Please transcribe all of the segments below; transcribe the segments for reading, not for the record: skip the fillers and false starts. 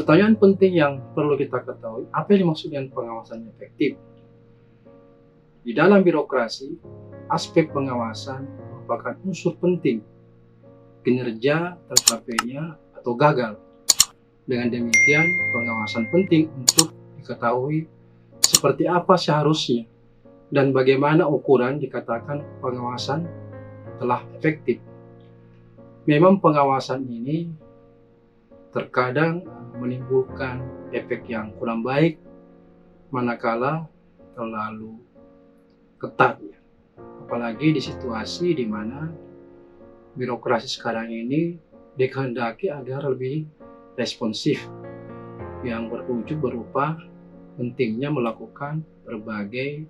Pertanyaan penting yang perlu kita ketahui, apa yang dimaksud dengan pengawasan efektif? Di dalam birokrasi, aspek pengawasan merupakan unsur penting kinerja tercapainya atau gagal. Dengan demikian, pengawasan penting untuk diketahui seperti apa seharusnya dan bagaimana ukuran dikatakan pengawasan telah efektif. Memang pengawasan ini terkadang menimbulkan efek yang kurang baik manakala terlalu ketat, apalagi di situasi di mana birokrasi sekarang ini dikehendaki agar lebih responsif, yang berwujud berupa pentingnya melakukan berbagai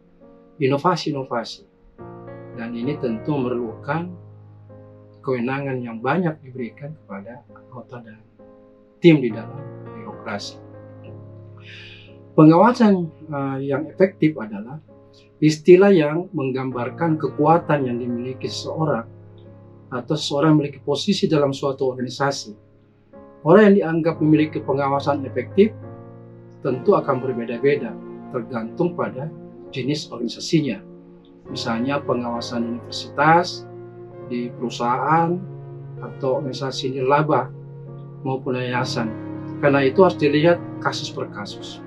inovasi-inovasi, dan ini tentu memerlukan kewenangan yang banyak diberikan kepada anggota dan tim di dalam birokrasi. Pengawasan yang efektif adalah istilah yang menggambarkan kekuatan yang dimiliki seseorang atau seseorang memiliki posisi dalam suatu organisasi. Orang yang dianggap memiliki pengawasan efektif tentu akan berbeda-beda tergantung pada jenis organisasinya. Misalnya pengawasan universitas, di perusahaan, atau organisasi nirlaba maupun yayasan. Karena itu harus dilihat kasus per kasus.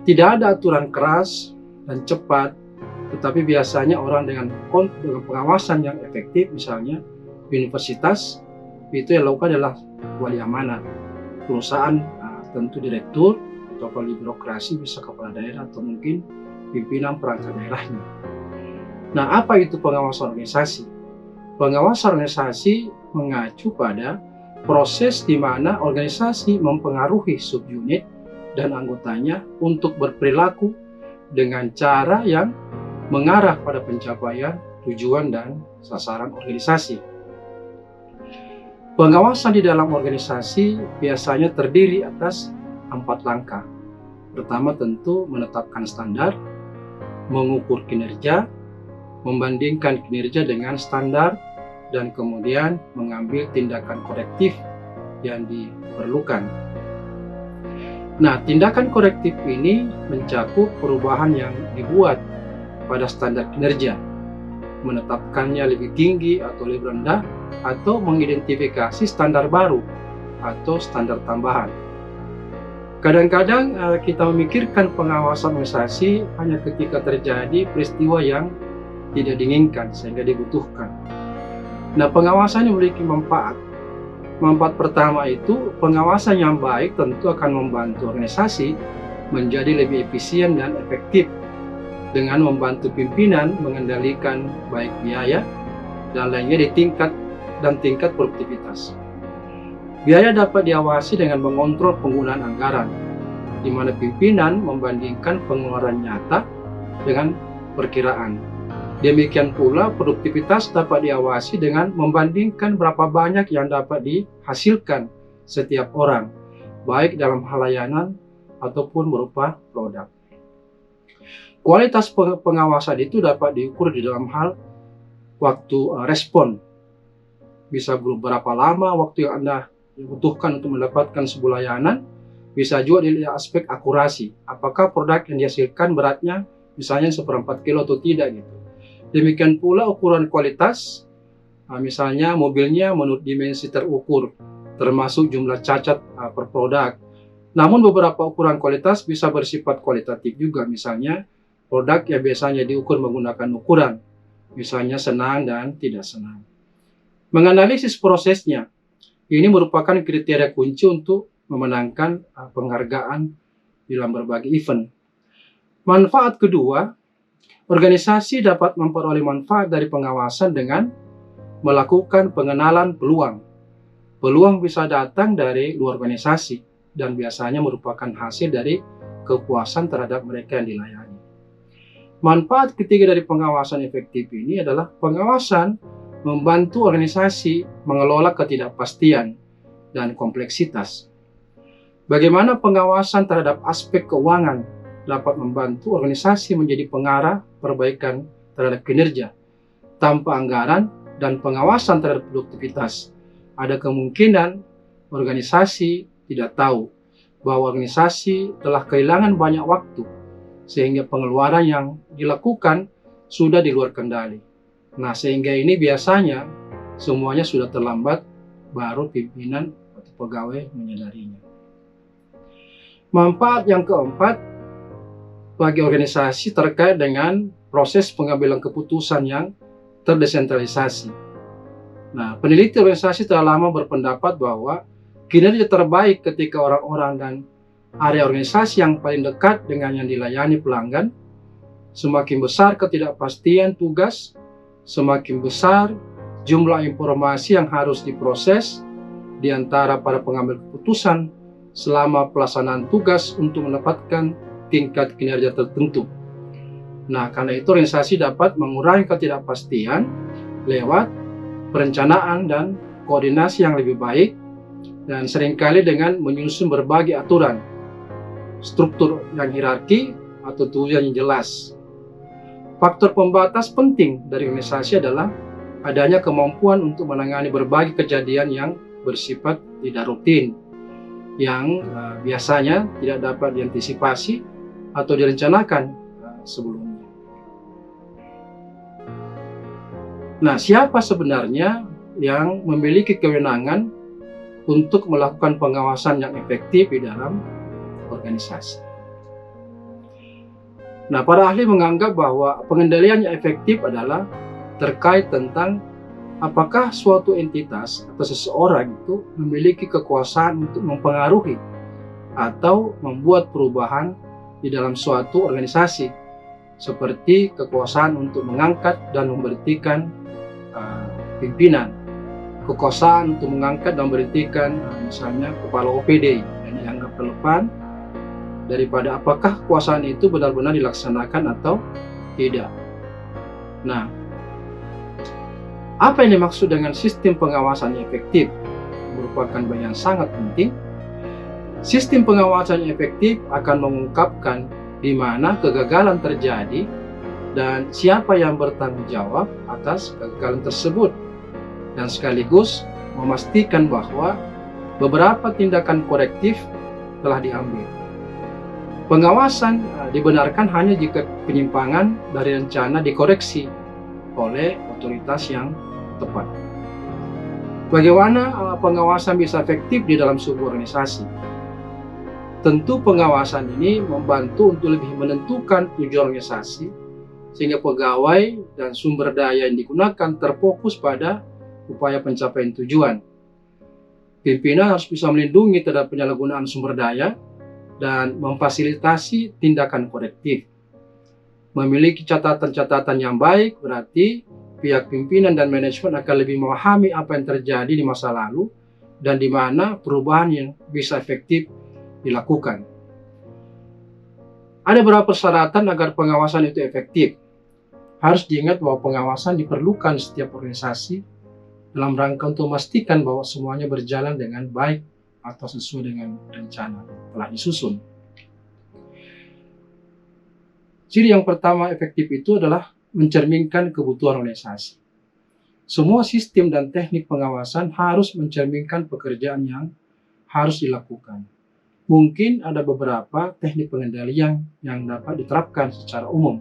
Tidak ada aturan keras dan cepat, tetapi biasanya orang dengan pengawasan yang efektif, misalnya universitas, itu yang lakukan adalah wali amanat. Perusahaan tentu direktur, atau kalau di birokrasi bisa kepala daerah atau mungkin pimpinan perangkat daerahnya. Nah, apa itu pengawasan organisasi? Pengawasan organisasi mengacu pada proses di mana organisasi mempengaruhi subunit dan anggotanya untuk berperilaku dengan cara yang mengarah pada pencapaian tujuan dan sasaran organisasi. Pengawasan di dalam organisasi biasanya terdiri atas 4 langkah. Pertama tentu menetapkan standar, mengukur kinerja, membandingkan kinerja dengan standar, dan kemudian mengambil tindakan korektif yang diperlukan. Nah, tindakan korektif ini mencakup perubahan yang dibuat pada standar kinerja, menetapkannya lebih tinggi atau lebih rendah, atau mengidentifikasi standar baru atau standar tambahan. Kadang-kadang kita memikirkan pengawasan organisasi hanya ketika terjadi peristiwa yang tidak diinginkan sehingga dibutuhkan. Nah, pengawasan yang memiliki manfaat. Manfaat pertama itu, pengawasan yang baik tentu akan membantu organisasi menjadi lebih efisien dan efektif dengan membantu pimpinan mengendalikan baik biaya dan lainnya di tingkat produktivitas. Biaya dapat diawasi dengan mengontrol penggunaan anggaran, di mana pimpinan membandingkan pengeluaran nyata dengan perkiraan. Demikian pula produktivitas dapat diawasi dengan membandingkan berapa banyak yang dapat dihasilkan setiap orang, baik dalam hal layanan ataupun berupa produk. Kualitas pengawasan itu dapat diukur di dalam hal waktu respon. Bisa berapa lama waktu yang Anda butuhkan untuk mendapatkan sebuah layanan. Bisa juga dilihat aspek akurasi. Apakah produk yang dihasilkan beratnya misalnya 1/4 kilo atau tidak gitu. Demikian pula ukuran kualitas, misalnya mobilnya menurut dimensi terukur, termasuk jumlah cacat per produk. Namun beberapa ukuran kualitas bisa bersifat kualitatif juga, misalnya produk yang biasanya diukur menggunakan ukuran, misalnya senang dan tidak senang. Menganalisis prosesnya, ini merupakan kriteria kunci untuk memenangkan penghargaan dalam berbagai event. Manfaat kedua, organisasi dapat memperoleh manfaat dari pengawasan dengan melakukan pengenalan peluang. Peluang bisa datang dari luar organisasi dan biasanya merupakan hasil dari kepuasan terhadap mereka yang dilayani. Manfaat ketiga dari pengawasan efektif ini adalah pengawasan membantu organisasi mengelola ketidakpastian dan kompleksitas. Bagaimana pengawasan terhadap aspek keuangan dapat membantu organisasi menjadi pengarah perbaikan terhadap kinerja. Tanpa anggaran dan pengawasan terhadap produktivitas, ada kemungkinan organisasi tidak tahu bahwa organisasi telah kehilangan banyak waktu sehingga pengeluaran yang dilakukan sudah di luar kendali. Nah, sehingga ini biasanya semuanya sudah terlambat baru pimpinan atau pegawai menyadarinya. Manfaat yang keempat bagi organisasi terkait dengan proses pengambilan keputusan yang terdesentralisasi. Nah, peneliti organisasi telah lama berpendapat bahwa kinerja terbaik ketika orang-orang dan area organisasi yang paling dekat dengan yang dilayani pelanggan. Semakin besar ketidakpastian tugas, semakin besar jumlah informasi yang harus diproses di antara para pengambil keputusan selama pelaksanaan tugas untuk mendapatkan tingkat kinerja tertentu. Nah, karena itu organisasi dapat mengurangi ketidakpastian lewat perencanaan dan koordinasi yang lebih baik dan seringkali dengan menyusun berbagai aturan, struktur yang hierarki atau tujuan yang jelas. Faktor pembatas penting dari organisasi adalah adanya kemampuan untuk menangani berbagai kejadian yang bersifat tidak rutin, yang biasanya tidak dapat diantisipasi atau direncanakan sebelumnya. Nah, siapa sebenarnya yang memiliki kewenangan untuk melakukan pengawasan yang efektif di dalam organisasi? Nah, para ahli menganggap bahwa pengendalian yang efektif adalah terkait tentang apakah suatu entitas atau seseorang itu memiliki kekuasaan untuk mempengaruhi atau membuat perubahan di dalam suatu organisasi, seperti kekuasaan untuk mengangkat dan memberhentikan pimpinan, kekuasaan untuk mengangkat dan memberhentikan misalnya kepala OPD yang dianggap relevan daripada apakah kekuasaan itu benar-benar dilaksanakan atau tidak. Nah, apa yang dimaksud dengan sistem pengawasan yang efektif merupakan bagian sangat penting. Sistem pengawasan yang efektif akan mengungkapkan di mana kegagalan terjadi dan siapa yang bertanggung jawab atas kegagalan tersebut, dan sekaligus memastikan bahwa beberapa tindakan korektif telah diambil. Pengawasan dibenarkan hanya jika penyimpangan dari rencana dikoreksi oleh otoritas yang tepat. Bagaimana pengawasan bisa efektif di dalam sebuah organisasi? Tentu pengawasan ini membantu untuk lebih menentukan tujuan organisasi, sehingga pegawai dan sumber daya yang digunakan terfokus pada upaya pencapaian tujuan. Pimpinan harus bisa melindungi terhadap penyalahgunaan sumber daya dan memfasilitasi tindakan korektif. Memiliki catatan-catatan yang baik berarti pihak pimpinan dan manajemen akan lebih memahami apa yang terjadi di masa lalu dan di mana perubahan yang bisa efektif dilakukan. Ada beberapa persyaratan agar pengawasan itu efektif. Harus diingat bahwa pengawasan diperlukan setiap organisasi dalam rangka untuk memastikan bahwa semuanya berjalan dengan baik atau sesuai dengan rencana telah disusun. Ciri yang pertama efektif itu adalah mencerminkan kebutuhan organisasi. Semua sistem dan teknik pengawasan harus mencerminkan pekerjaan yang harus dilakukan. Mungkin ada beberapa teknik pengendalian yang dapat diterapkan secara umum,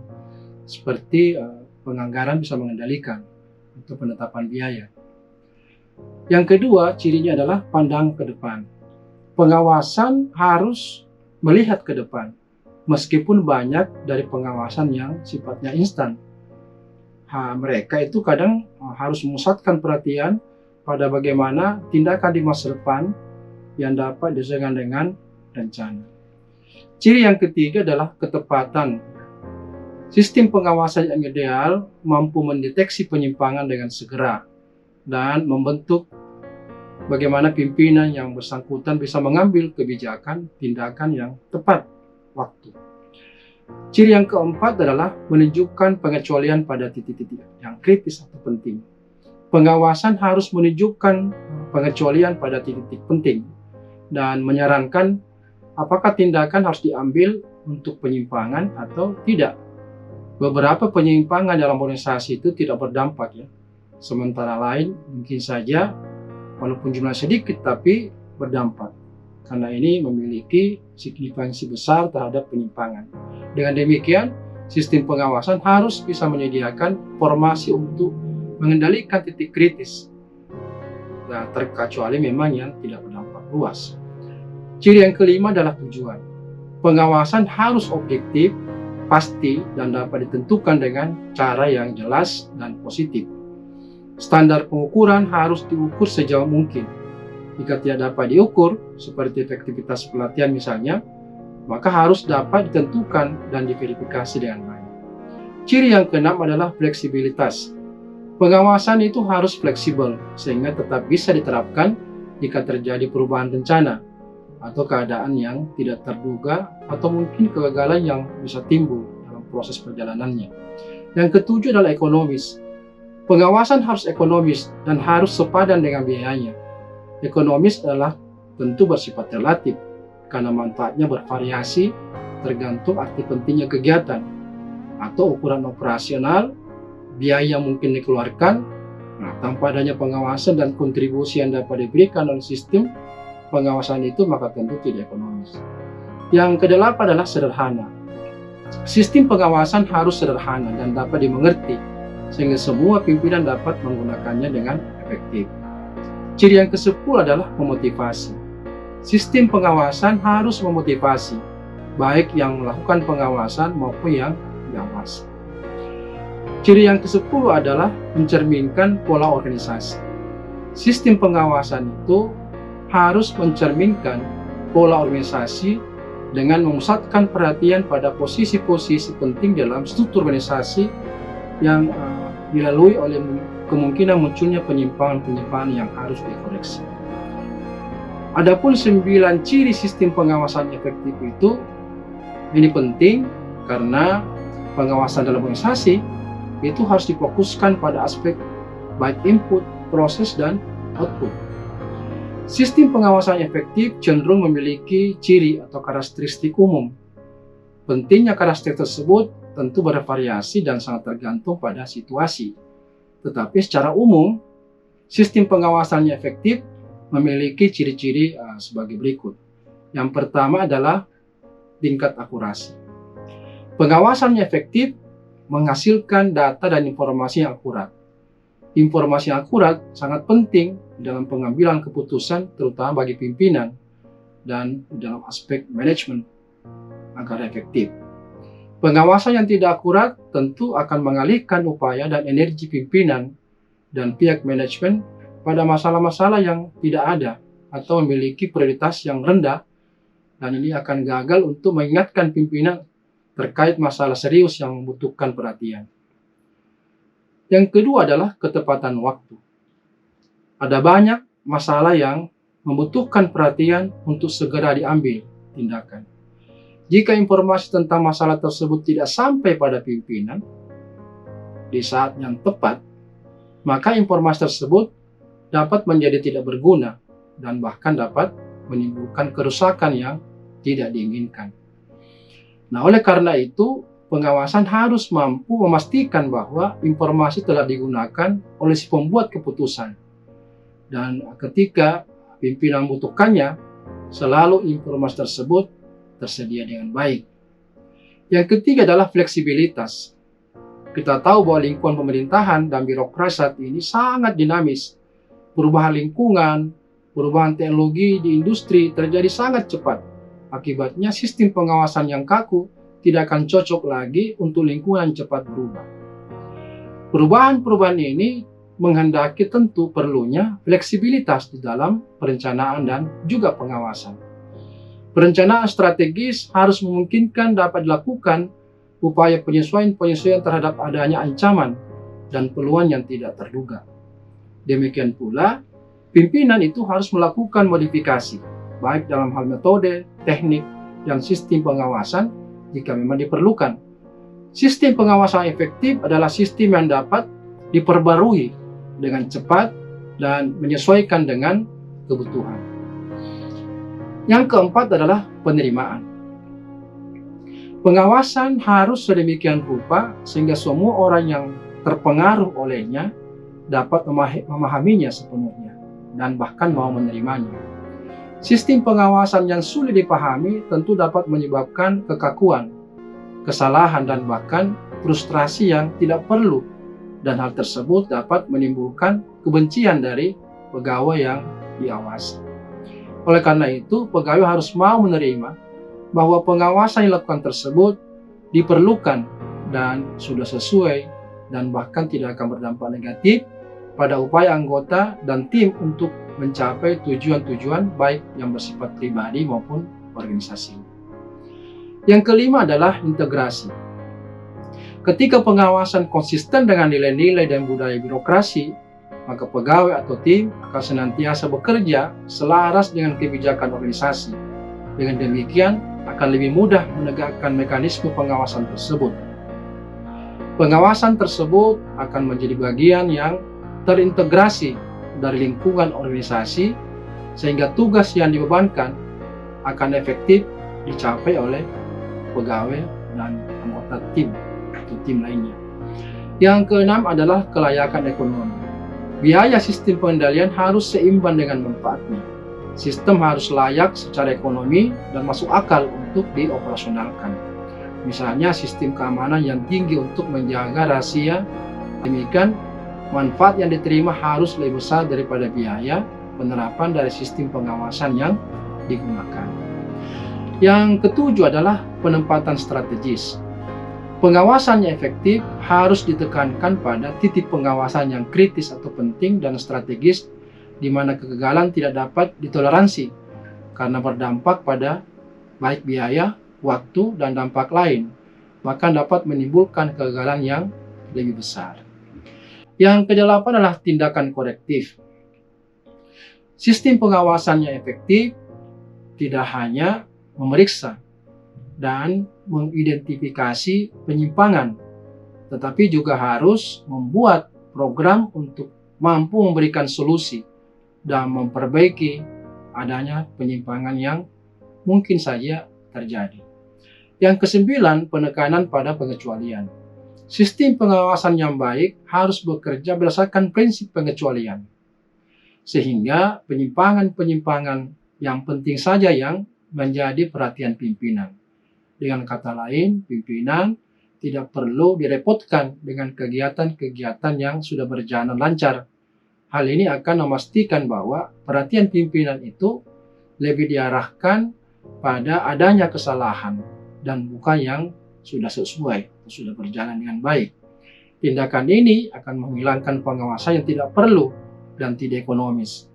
seperti penganggaran bisa mengendalikan untuk penetapan biaya. Yang kedua, cirinya adalah pandang ke depan. Pengawasan harus melihat ke depan, meskipun banyak dari pengawasan yang sifatnya instan. Mereka itu kadang harus memusatkan perhatian pada bagaimana tindakan di masa depan yang dapat disesuaikan dengan rencana. Ciri yang ketiga adalah ketepatan. Sistem pengawasan yang ideal mampu mendeteksi penyimpangan dengan segera dan membentuk bagaimana pimpinan yang bersangkutan bisa mengambil kebijakan tindakan yang tepat waktu. Ciri yang keempat adalah menunjukkan pengecualian pada titik-titik yang kritis atau penting. Pengawasan harus menunjukkan pengecualian pada titik-titik penting dan menyarankan apakah tindakan harus diambil untuk penyimpangan atau tidak. Beberapa penyimpangan dalam organisasi itu tidak berdampak ya. Sementara lain mungkin saja walaupun jumlah sedikit tapi berdampak. karena ini memiliki signifikansi besar terhadap penyimpangan. Dengan demikian, sistem pengawasan harus bisa menyediakan formasi untuk mengendalikan titik kritis, nah, terkecuali memang yang tidak berdampak luas. Ciri yang kelima adalah tujuan. Pengawasan harus objektif, pasti, dan dapat ditentukan dengan cara yang jelas dan positif. Standar pengukuran harus diukur sejauh mungkin. Jika tidak dapat diukur, seperti efektivitas pelatihan misalnya, maka harus dapat ditentukan dan diverifikasi dengan baik. Ciri yang keenam adalah fleksibilitas. Pengawasan itu harus fleksibel, sehingga tetap bisa diterapkan jika terjadi perubahan rencana, atau keadaan yang tidak terduga, atau mungkin kegagalan yang bisa timbul dalam proses perjalanannya. Yang ketujuh adalah ekonomis. Pengawasan harus ekonomis dan harus sepadan dengan biayanya. Ekonomis adalah tentu bersifat relatif, karena manfaatnya bervariasi tergantung arti pentingnya kegiatan, atau ukuran operasional, biaya yang mungkin dikeluarkan. Nah, tanpa adanya pengawasan dan kontribusi yang dapat diberikan oleh sistem pengawasan itu, maka tentu tidak ekonomis. Yang kedelapan adalah sederhana. Sistem pengawasan harus sederhana dan dapat dimengerti, sehingga semua pimpinan dapat menggunakannya dengan efektif. Ciri yang ke-10 adalah memotivasi. Sistem pengawasan harus memotivasi, baik yang melakukan pengawasan maupun yang diawasi. Ciri yang ke-10 adalah mencerminkan pola organisasi. Sistem pengawasan itu harus mencerminkan pola organisasi dengan memusatkan perhatian pada posisi-posisi penting dalam struktur organisasi yang dilalui oleh kemungkinan munculnya penyimpangan-penyimpangan yang harus dikoreksi. Adapun 9 ciri sistem pengawasan efektif ini penting karena pengawasan dalam organisasi itu harus difokuskan pada aspek baik input, proses, dan output. Sistem pengawasan efektif cenderung memiliki ciri atau karakteristik umum. Pentingnya karakteristik tersebut tentu bervariasi dan sangat tergantung pada situasi. Tetapi secara umum, sistem pengawasannya efektif memiliki ciri-ciri sebagai berikut. Yang pertama adalah tingkat akurasi. Pengawasannya efektif menghasilkan data dan informasi yang akurat. Informasi yang akurat sangat penting dalam pengambilan keputusan, terutama bagi pimpinan dan dalam aspek manajemen agar efektif. Pengawasan yang tidak akurat tentu akan mengalihkan upaya dan energi pimpinan dan pihak manajemen pada masalah-masalah yang tidak ada atau memiliki prioritas yang rendah, dan ini akan gagal untuk mengingatkan pimpinan terkait masalah serius yang membutuhkan perhatian. Yang kedua adalah ketepatan waktu. Ada banyak masalah yang membutuhkan perhatian untuk segera diambil tindakan. Jika informasi tentang masalah tersebut tidak sampai pada pimpinan di saat yang tepat, maka informasi tersebut dapat menjadi tidak berguna dan bahkan dapat menimbulkan kerusakan yang tidak diinginkan. Nah, oleh karena itu, pengawasan harus mampu memastikan bahwa informasi telah digunakan oleh si pembuat keputusan. Dan ketika pimpinan membutuhkannya, selalu informasi tersebut tersedia dengan baik. Yang ketiga adalah fleksibilitas. Kita tahu bahwa lingkungan pemerintahan dan birokrasi saat ini sangat dinamis. Perubahan lingkungan, perubahan teknologi di industri terjadi sangat cepat. Akibatnya sistem pengawasan yang kaku tidak akan cocok lagi untuk lingkungan cepat berubah. Perubahan-perubahan ini menghendaki tentu perlunya fleksibilitas di dalam perencanaan dan juga pengawasan. Perencanaan strategis harus memungkinkan dapat dilakukan upaya penyesuaian-penyesuaian terhadap adanya ancaman dan peluang yang tidak terduga. Demikian pula, pimpinan itu harus melakukan modifikasi, baik dalam hal metode, teknik, dan sistem pengawasan jika memang diperlukan. Sistem pengawasan efektif adalah sistem yang dapat diperbarui dengan cepat dan menyesuaikan dengan kebutuhan. Yang keempat adalah penerimaan. Pengawasan harus sedemikian rupa sehingga semua orang yang terpengaruh olehnya dapat memahaminya sepenuhnya dan bahkan mau menerimanya. Sistem pengawasan yang sulit dipahami tentu dapat menyebabkan kekakuan, kesalahan, dan bahkan frustrasi yang tidak perlu, dan hal tersebut dapat menimbulkan kebencian dari pegawai yang diawasi. Oleh karena itu, pegawai harus mau menerima bahwa pengawasan yang dilakukan tersebut diperlukan dan sudah sesuai, dan bahkan tidak akan berdampak negatif pada upaya anggota dan tim untuk mencapai tujuan-tujuan baik yang bersifat pribadi maupun organisasi. Yang kelima adalah integrasi. Ketika pengawasan konsisten dengan nilai-nilai dan budaya birokrasi, maka pegawai atau tim akan senantiasa bekerja selaras dengan kebijakan organisasi. Dengan demikian, akan lebih mudah menegakkan mekanisme pengawasan tersebut. Pengawasan tersebut akan menjadi bagian yang terintegrasi dari lingkungan organisasi, sehingga tugas yang dibebankan akan efektif dicapai oleh pegawai dan anggota tim atau tim lainnya. Yang keenam adalah kelayakan ekonomi. Biaya sistem pengendalian harus seimbang dengan manfaatnya. Sistem harus layak secara ekonomi dan masuk akal untuk dioperasionalkan. Misalnya sistem keamanan yang tinggi untuk menjaga rahasia. Demikian, manfaat yang diterima harus lebih besar daripada biaya penerapan dari sistem pengawasan yang digunakan. Yang ketujuh adalah penempatan strategis. Pengawasan yang efektif harus ditekankan pada titik pengawasan yang kritis atau penting dan strategis, di mana kegagalan tidak dapat ditoleransi karena berdampak pada baik biaya, waktu, dan dampak lain, bahkan dapat menimbulkan kegagalan yang lebih besar. Yang kedelapan adalah tindakan korektif. Sistem pengawasan yang efektif tidak hanya memeriksa dan mengidentifikasi penyimpangan, tetapi juga harus membuat program untuk mampu memberikan solusi dan memperbaiki adanya penyimpangan yang mungkin saja terjadi. Yang kesembilan, penekanan pada pengecualian. Sistem pengawasan yang baik harus bekerja berdasarkan prinsip pengecualian, sehingga penyimpangan-penyimpangan yang penting saja yang menjadi perhatian pimpinan. Dengan kata lain, pimpinan tidak perlu direpotkan dengan kegiatan-kegiatan yang sudah berjalan lancar. Hal ini akan memastikan bahwa perhatian pimpinan itu lebih diarahkan pada adanya kesalahan dan bukan yang sudah sesuai, sudah berjalan dengan baik. Tindakan ini akan menghilangkan pengawasan yang tidak perlu dan tidak ekonomis,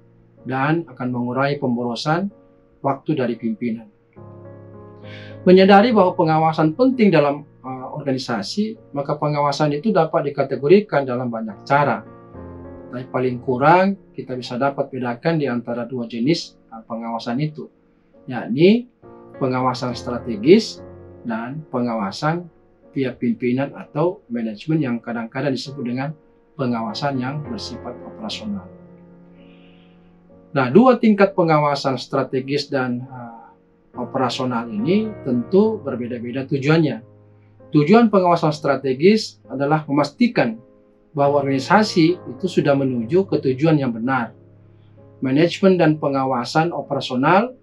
dan akan mengurangi pemborosan waktu dari pimpinan. Menyadari bahwa pengawasan penting dalam organisasi, maka pengawasan itu dapat dikategorikan dalam banyak cara. Tapi paling kurang kita bisa dapat bedakan di antara dua jenis pengawasan itu, yakni pengawasan strategis dan pengawasan pihak pimpinan atau manajemen yang kadang-kadang disebut dengan pengawasan yang bersifat operasional. Nah, dua tingkat pengawasan strategis dan operasional ini tentu berbeda-beda tujuannya. Tujuan pengawasan strategis adalah memastikan bahwa organisasi itu sudah menuju ke tujuan yang benar. Manajemen dan pengawasan operasional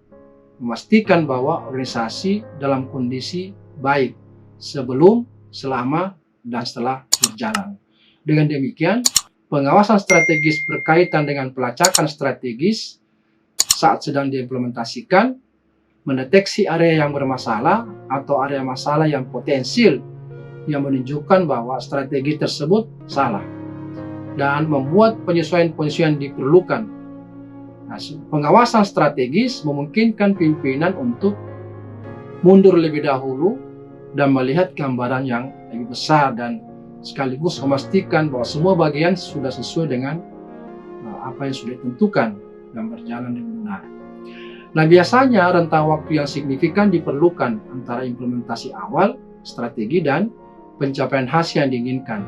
memastikan bahwa organisasi dalam kondisi baik sebelum, selama, dan setelah berjalan. Dengan demikian, pengawasan strategis berkaitan dengan pelacakan strategis saat sedang diimplementasikan, mendeteksi area yang bermasalah atau area masalah yang potensial yang menunjukkan bahwa strategi tersebut salah, dan membuat penyesuaian-penyesuaian diperlukan. Nah, pengawasan strategis memungkinkan pimpinan untuk mundur lebih dahulu dan melihat gambaran yang lebih besar, dan sekaligus memastikan bahwa semua bagian sudah sesuai dengan apa yang sudah ditentukan dan berjalan dengan benar. Nah, biasanya rentang waktu yang signifikan diperlukan antara implementasi awal, strategi, dan pencapaian hasil yang diinginkan.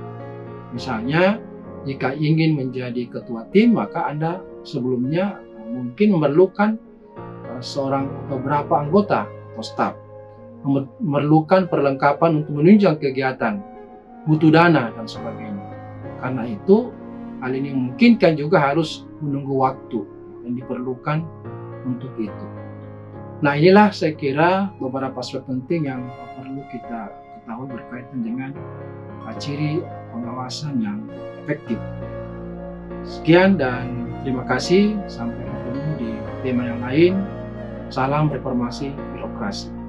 Misalnya, jika ingin menjadi ketua tim, maka Anda sebelumnya mungkin memerlukan seorang atau beberapa anggota atau staf, memerlukan perlengkapan untuk menunjang kegiatan, butuh dana, dan sebagainya. Karena itu, hal ini memungkinkan juga harus menunggu waktu yang diperlukan untuk itu. Nah, inilah saya kira beberapa aspek penting yang perlu kita ketahui berkaitan dengan ciri pengawasan yang efektif. Sekian dan terima kasih. Sampai ketemu di tema yang lain. Salam reformasi birokrasi.